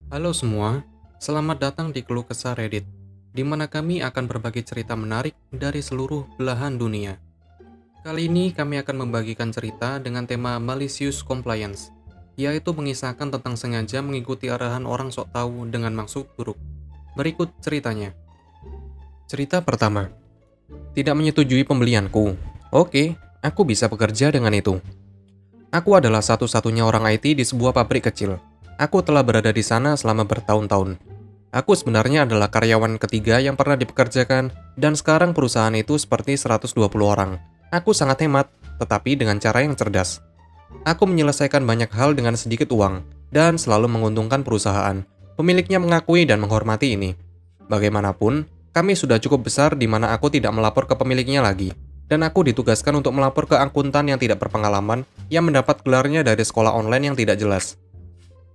Halo semua, selamat datang di Keluh Kesah Reddit, di mana kami akan berbagi cerita menarik dari seluruh belahan dunia. Kali ini kami akan membagikan cerita dengan tema Malicious Compliance, yaitu mengisahkan tentang sengaja mengikuti arahan orang sok tahu dengan maksud buruk. Berikut ceritanya. Cerita pertama, tidak menyetujui pembelianku. Oke, aku bisa bekerja dengan itu. Aku adalah satu-satunya orang IT di sebuah pabrik kecil. Aku telah berada di sana selama bertahun-tahun. Aku sebenarnya adalah karyawan ketiga yang pernah dipekerjakan, dan sekarang perusahaan itu seperti 120 orang. Aku sangat hemat, tetapi dengan cara yang cerdas. Aku menyelesaikan banyak hal dengan sedikit uang, dan selalu menguntungkan perusahaan. Pemiliknya mengakui dan menghormati ini. Bagaimanapun, kami sudah cukup besar di mana aku tidak melapor ke pemiliknya lagi, dan aku ditugaskan untuk melapor ke akuntan yang tidak berpengalaman yang mendapat gelarnya dari sekolah online yang tidak jelas.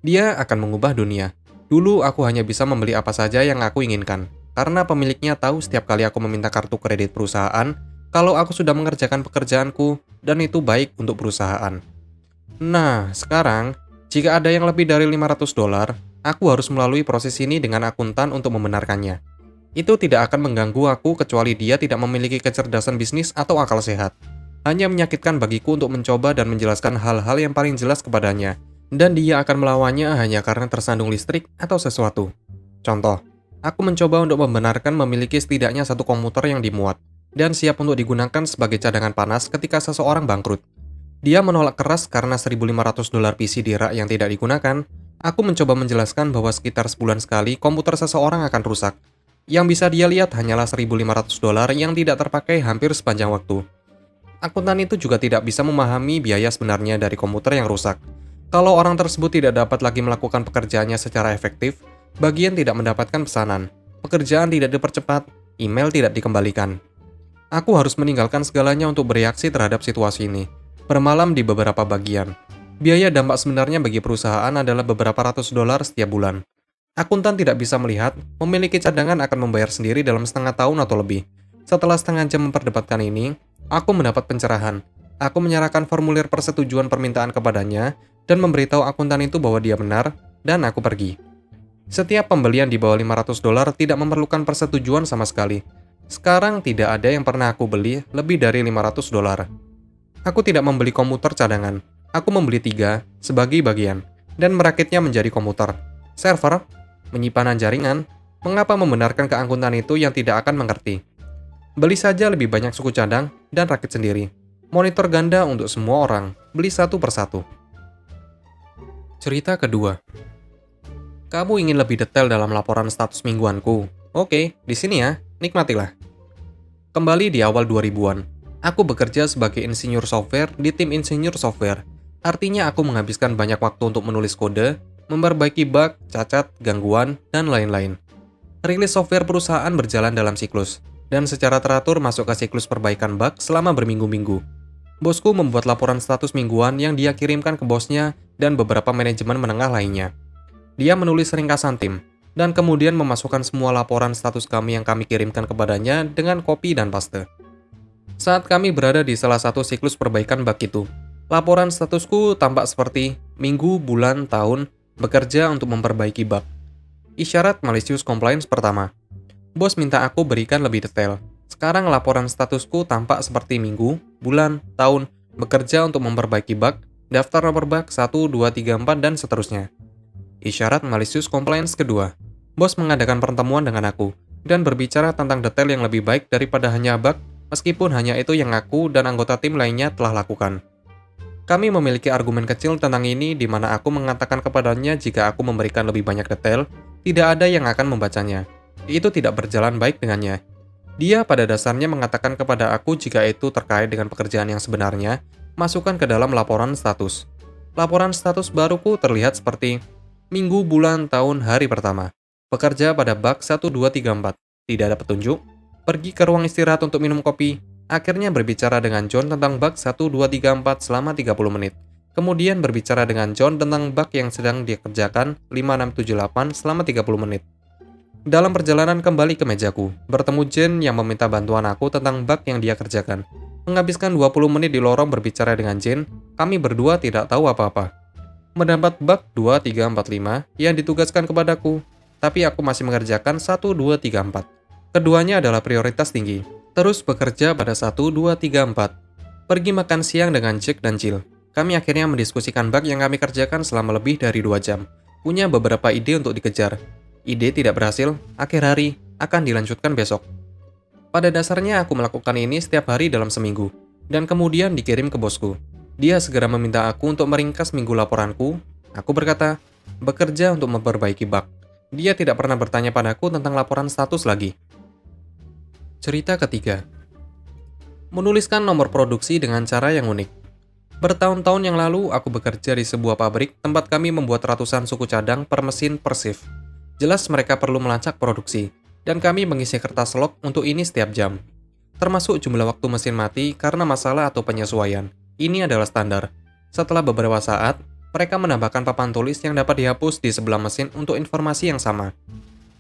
Dia akan mengubah dunia. Dulu aku hanya bisa membeli apa saja yang aku inginkan, karena pemiliknya tahu setiap kali aku meminta kartu kredit perusahaan, kalau aku sudah mengerjakan pekerjaanku, dan itu baik untuk perusahaan. Nah, sekarang, jika ada yang lebih dari $500, aku harus melalui proses ini dengan akuntan untuk membenarkannya. Itu tidak akan mengganggu aku kecuali dia tidak memiliki kecerdasan bisnis atau akal sehat. Hanya menyakitkan bagiku untuk mencoba dan menjelaskan hal-hal yang paling jelas kepadanya, dan dia akan melawannya hanya karena tersandung listrik atau sesuatu. Contoh, aku mencoba untuk membenarkan memiliki setidaknya satu komputer yang dimuat, dan siap untuk digunakan sebagai cadangan panas ketika seseorang bangkrut. Dia menolak keras karena $1.500 PC di rak yang tidak digunakan. Aku mencoba menjelaskan bahwa sekitar sebulan sekali komputer seseorang akan rusak. Yang bisa dia lihat hanyalah $1.500 yang tidak terpakai hampir sepanjang waktu. Akuntan itu juga tidak bisa memahami biaya sebenarnya dari komputer yang rusak. Kalau orang tersebut tidak dapat lagi melakukan pekerjaannya secara efektif, bagian tidak mendapatkan pesanan, pekerjaan tidak dipercepat, email tidak dikembalikan. Aku harus meninggalkan segalanya untuk bereaksi terhadap situasi ini. Bermalam di beberapa bagian. Biaya dampak sebenarnya bagi perusahaan adalah beberapa ratus dolar setiap bulan. Akuntan tidak bisa melihat, memiliki cadangan akan membayar sendiri dalam setengah tahun atau lebih. Setelah setengah jam memperdebatkan ini, aku mendapat pencerahan. Aku menyerahkan formulir persetujuan permintaan kepadanya, dan memberitahu akuntan itu bahwa dia benar, dan aku pergi. Setiap pembelian di bawah $500 tidak memerlukan persetujuan sama sekali. Sekarang tidak ada yang pernah aku beli lebih dari $500. Aku tidak membeli komputer cadangan. Aku membeli 3 sebagai bagian, dan merakitnya menjadi komputer. Server, penyimpanan jaringan, mengapa membenarkan ke akuntan itu yang tidak akan mengerti? Beli saja lebih banyak suku cadang, dan rakit sendiri. Monitor ganda untuk semua orang, beli satu persatu. Cerita kedua. Kamu ingin lebih detail dalam laporan status mingguanku? Oke, di sini ya, nikmatilah. Kembali di awal 2000-an, aku bekerja sebagai insinyur software di tim insinyur software. Artinya aku menghabiskan banyak waktu untuk menulis kode, memperbaiki bug, cacat, gangguan, dan lain-lain. Rilis software perusahaan berjalan dalam siklus, dan secara teratur masuk ke siklus perbaikan bug selama berminggu-minggu. Bosku membuat laporan status mingguan yang dia kirimkan ke bosnya dan beberapa manajemen menengah lainnya. Dia menulis ringkasan tim, dan kemudian memasukkan semua laporan status kami yang kami kirimkan kepadanya dengan kopi dan paste. Saat kami berada di salah satu siklus perbaikan bug itu, laporan statusku tampak seperti minggu, bulan, tahun, bekerja untuk memperbaiki bug. Isyarat malicious compliance pertama. Bos minta aku berikan lebih detail. Sekarang laporan statusku tampak seperti minggu, bulan, tahun, bekerja untuk memperbaiki bug, daftar nomor bug 1, 2, 3, 4, dan seterusnya. Isyarat malicious compliance kedua. Bos mengadakan pertemuan dengan aku, dan berbicara tentang detail yang lebih baik daripada hanya bug, meskipun hanya itu yang aku dan anggota tim lainnya telah lakukan. Kami memiliki argumen kecil tentang ini di mana aku mengatakan kepadanya jika aku memberikan lebih banyak detail, tidak ada yang akan membacanya. Itu tidak berjalan baik dengannya. Dia pada dasarnya mengatakan kepada aku jika itu terkait dengan pekerjaan yang sebenarnya, masukkan ke dalam laporan status. Laporan status baruku terlihat seperti minggu, bulan, tahun, hari pertama. Bekerja pada bug 1, 2, 3, 4. Tidak ada petunjuk. Pergi ke ruang istirahat untuk minum kopi. Akhirnya berbicara dengan John tentang bug 1, 2, 3, 4 selama 30 menit. Kemudian berbicara dengan John tentang bug yang sedang dikerjakan 5, 6, 7, 8 selama 30 menit. Dalam perjalanan kembali ke mejaku, bertemu Jen yang meminta bantuan aku tentang bug yang dia kerjakan. Menghabiskan 20 menit di lorong berbicara dengan Jen, kami berdua tidak tahu apa-apa. Mendapat bug 2, 3, 4, 5 yang ditugaskan kepadaku, tapi aku masih mengerjakan 1, 2, 3, 4. Keduanya adalah prioritas tinggi. Terus bekerja pada 1, 2, 3, 4. Pergi makan siang dengan Jack dan Jill. Kami akhirnya mendiskusikan bug yang kami kerjakan selama lebih dari 2 jam. Punya beberapa ide untuk dikejar. Ide tidak berhasil, akhir hari akan dilanjutkan besok. Pada dasarnya aku melakukan ini setiap hari dalam seminggu, dan kemudian dikirim ke bosku. Dia segera meminta aku untuk meringkas minggu laporanku. Aku berkata, bekerja untuk memperbaiki bug. Dia tidak pernah bertanya padaku tentang laporan status lagi. Cerita ketiga. Menuliskan nomor produksi dengan cara yang unik. Bertahun-tahun yang lalu, aku bekerja di sebuah pabrik tempat kami membuat ratusan suku cadang per mesin per shift. Jelas mereka perlu melacak produksi, dan kami mengisi kertas log untuk ini setiap jam. Termasuk jumlah waktu mesin mati karena masalah atau penyesuaian. Ini adalah standar. Setelah beberapa saat, mereka menambahkan papan tulis yang dapat dihapus di sebelah mesin untuk informasi yang sama.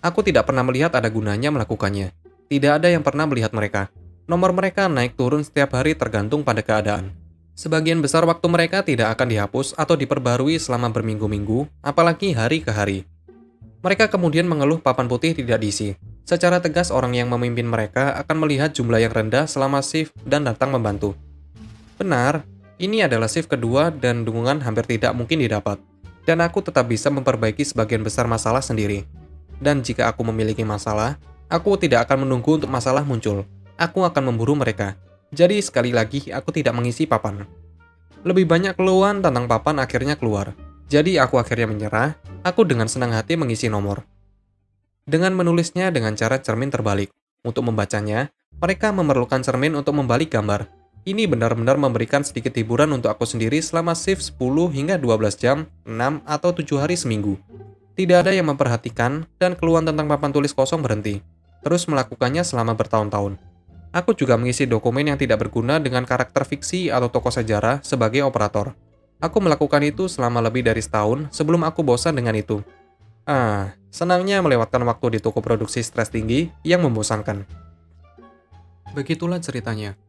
Aku tidak pernah melihat ada gunanya melakukannya. Tidak ada yang pernah melihat mereka. Nomor mereka naik turun setiap hari tergantung pada keadaan. Sebagian besar waktu mereka tidak akan dihapus atau diperbarui selama berminggu-minggu, apalagi hari ke hari. Mereka kemudian mengeluh papan putih tidak diisi. Secara tegas orang yang memimpin mereka akan melihat jumlah yang rendah selama shift dan datang membantu. Benar, ini adalah shift kedua dan dukungan hampir tidak mungkin didapat. Dan aku tetap bisa memperbaiki sebagian besar masalah sendiri. Dan jika aku memiliki masalah, aku tidak akan menunggu untuk masalah muncul. Aku akan memburu mereka. Jadi sekali lagi aku tidak mengisi papan. Lebih banyak keluhan tentang papan akhirnya keluar. Jadi aku akhirnya menyerah, aku dengan senang hati mengisi nomor. Dengan menulisnya dengan cara cermin terbalik. Untuk membacanya, mereka memerlukan cermin untuk membalik gambar. Ini benar-benar memberikan sedikit hiburan untuk aku sendiri selama shift 10 hingga 12 jam, 6 atau 7 hari seminggu. Tidak ada yang memperhatikan dan keluhan tentang papan tulis kosong berhenti. Terus melakukannya selama bertahun-tahun. Aku juga mengisi dokumen yang tidak berguna dengan karakter fiksi atau tokoh sejarah sebagai operator. Aku melakukan itu selama lebih dari setahun sebelum aku bosan dengan itu. Senangnya melewatkan waktu di toko produksi stres tinggi yang membosankan. Begitulah ceritanya.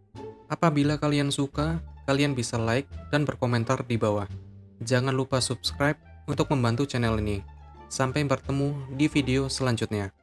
Apabila kalian suka, kalian bisa like dan berkomentar di bawah. Jangan lupa subscribe untuk membantu channel ini. Sampai bertemu di video selanjutnya.